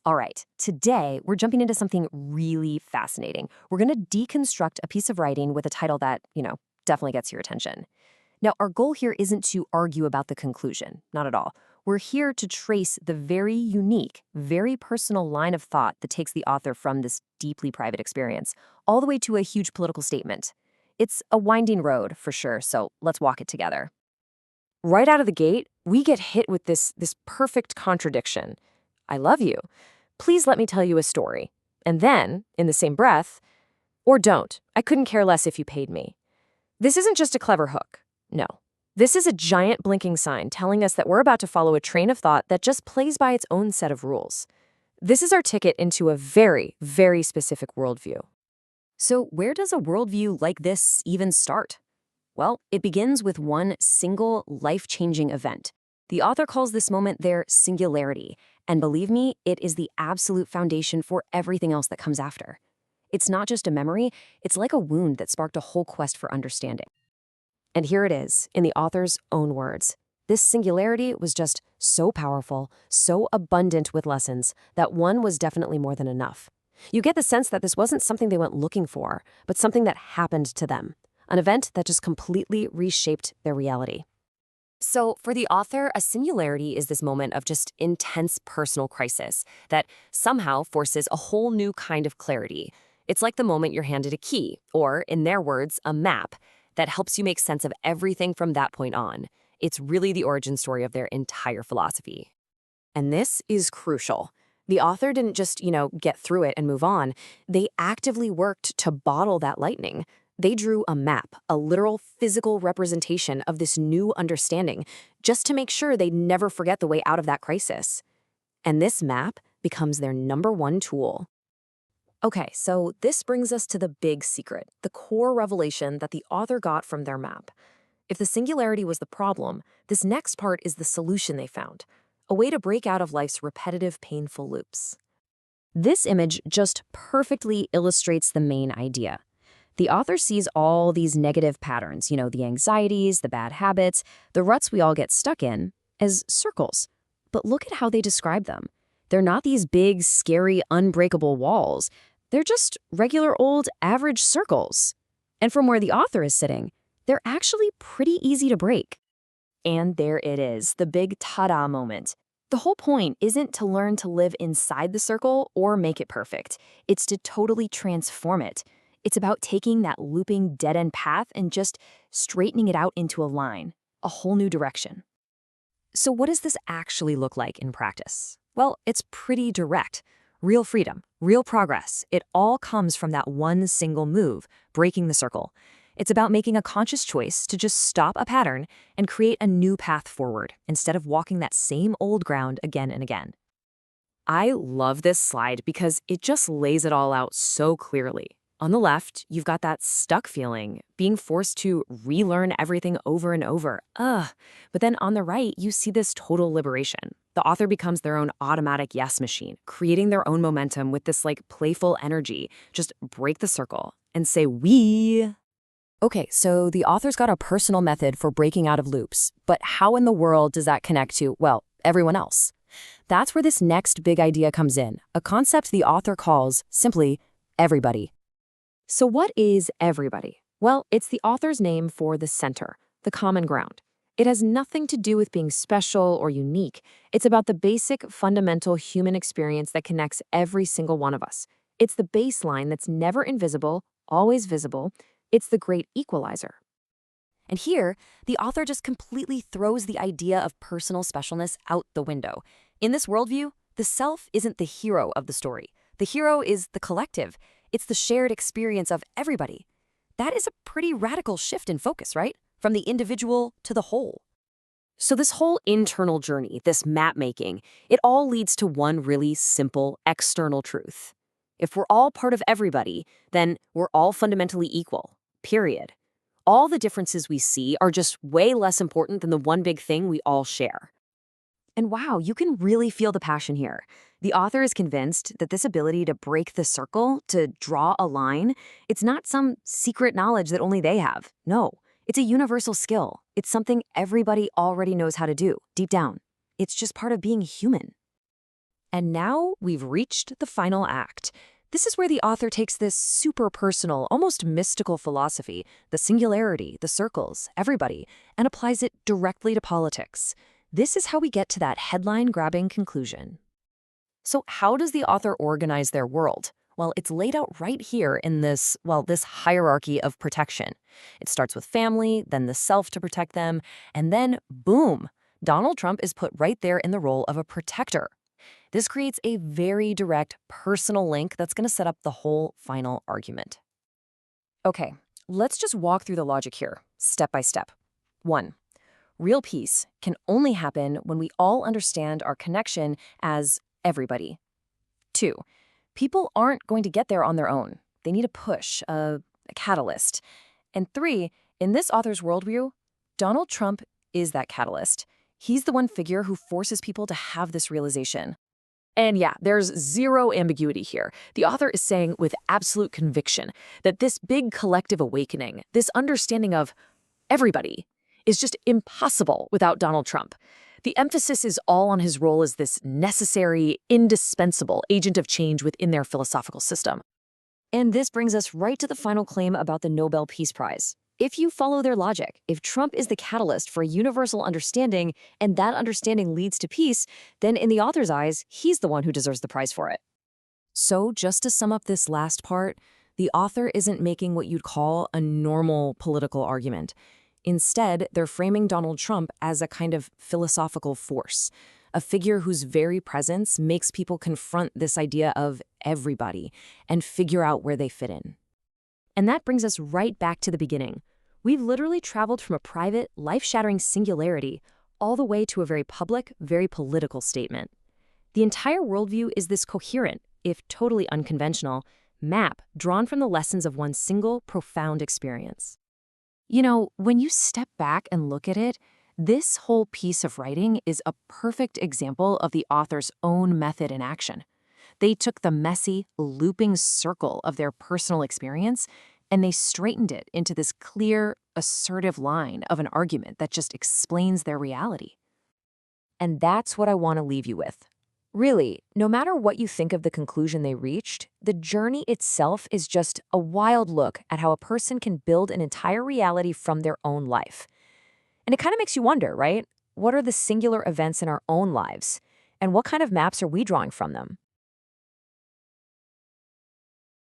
All right, today we're jumping into something really fascinating. We're going to deconstruct a piece of writing with a title that, definitely gets your attention. Now, our goal here isn't to argue about the conclusion, not at all. We're here to trace the very unique, very personal line of thought that takes the author from this deeply private experience all the way to a huge political statement. It's a winding road, for sure, so let's walk it together. Right out of the gate, we get hit with this perfect contradiction. I love you. Please let me tell you a story. And then, in the same breath, or don't. I couldn't care less if you paid me. This isn't just a clever hook. No. This is a giant blinking sign telling us that we're about to follow a train of thought that just plays by its own set of rules. This is our ticket into a very, very specific worldview. So where does a worldview like this even start? Well, it begins with one single life-changing event. The author calls this moment their singularity, and believe me, it is the absolute foundation for everything else that comes after. It's not just a memory, it's like a wound that sparked a whole quest for understanding. And here it is, in the author's own words. This singularity was just so powerful, so abundant with lessons, that one was definitely more than enough. You get the sense that this wasn't something they went looking for, but something that happened to them. An event that just completely reshaped their reality. So for the author, a singularity is this moment of just intense personal crisis that somehow forces a whole new kind of clarity. It's like the moment you're handed a key, or in their words, a map, that helps you make sense of everything from that point on. It's really the origin story of their entire philosophy. And this is crucial. The author didn't just, get through it and move on. They actively worked to bottle that lightning. They drew a map, a literal physical representation of this new understanding, just to make sure they'd never forget the way out of that crisis. And this map becomes their #1 tool. Okay, so this brings us to the big secret, the core revelation that the author got from their map. If the singularity was the problem, this next part is the solution they found, a way to break out of life's repetitive, painful loops. This image just perfectly illustrates the main idea. The author sees all these negative patterns, the anxieties, the bad habits, the ruts we all get stuck in, as circles. But look at how they describe them. They're not these big, scary, unbreakable walls. They're just regular old average circles. And from where the author is sitting, they're actually pretty easy to break. And there it is, the big ta-da moment. The whole point isn't to learn to live inside the circle or make it perfect. It's to totally transform it. It's about taking that looping dead-end path and just straightening it out into a line, a whole new direction. So what does this actually look like in practice? Well, it's pretty direct. Real freedom, real progress. It all comes from that one single move, breaking the circle. It's about making a conscious choice to just stop a pattern and create a new path forward instead of walking that same old ground again and again. I love this slide because it just lays it all out so clearly. On the left, you've got that stuck feeling, being forced to relearn everything over and over. But then on the right, you see this total liberation. The author becomes their own automatic yes machine, creating their own momentum with this playful energy. Just break the circle and say, we. Okay, so the author's got a personal method for breaking out of loops, but how in the world does that connect to, everyone else? That's where this next big idea comes in, a concept the author calls, simply, everybody. So what is everybody? Well, it's the author's name for the center, the common ground. It has nothing to do with being special or unique. It's about the basic, fundamental human experience that connects every single one of us. It's the baseline that's never invisible, always visible. It's the great equalizer. And here, the author just completely throws the idea of personal specialness out the window. In this worldview, the self isn't the hero of the story. The hero is the collective. It's the shared experience of everybody. That is a pretty radical shift in focus, right? From the individual to the whole. So this whole internal journey, this map making, it all leads to one really simple external truth. If we're all part of everybody, then we're all fundamentally equal, period. All the differences we see are just way less important than the one big thing we all share. And wow, you can really feel the passion here. The author is convinced that this ability to break the circle, to draw a line, it's not some secret knowledge that only they have. No, it's a universal skill. It's something everybody already knows how to do, deep down. It's just part of being human. And now we've reached the final act. This is where the author takes this super personal, almost mystical philosophy, the singularity, the circles, everybody, and applies it directly to politics. This is how we get to that headline-grabbing conclusion. So how does the author organize their world? Well, it's laid out right here in this hierarchy of protection. It starts with family, then the self to protect them, and then, boom, Donald Trump is put right there in the role of a protector. This creates a very direct personal link that's going to set up the whole final argument. Okay, let's just walk through the logic here, step by step. 1. Real peace can only happen when we all understand our connection as everybody. 2. People aren't going to get there on their own. They need a push, a catalyst. And 3, in this author's worldview, Donald Trump is that catalyst. He's the one figure who forces people to have this realization. And yeah, there's zero ambiguity here. The author is saying with absolute conviction that this big collective awakening, this understanding of everybody, is just impossible without Donald Trump. The emphasis is all on his role as this necessary, indispensable agent of change within their philosophical system. And this brings us right to the final claim about the Nobel Peace Prize. If you follow their logic, if Trump is the catalyst for a universal understanding and that understanding leads to peace, then in the author's eyes, he's the one who deserves the prize for it. So just to sum up this last part, the author isn't making what you'd call a normal political argument. Instead, they're framing Donald Trump as a kind of philosophical force, a figure whose very presence makes people confront this idea of everybody and figure out where they fit in. And that brings us right back to the beginning. We've literally traveled from a private, life-shattering singularity all the way to a very public, very political statement. The entire worldview is this coherent, if totally unconventional, map drawn from the lessons of one single, profound experience. You know, when you step back and look at it, this whole piece of writing is a perfect example of the author's own method in action. They took the messy, looping circle of their personal experience and they straightened it into this clear, assertive line of an argument that just explains their reality. And that's what I want to leave you with. Really, no matter what you think of the conclusion they reached, the journey itself is just a wild look at how a person can build an entire reality from their own life. And it kind of makes you wonder, right? What are the singular events in our own lives? And what kind of maps are we drawing from them?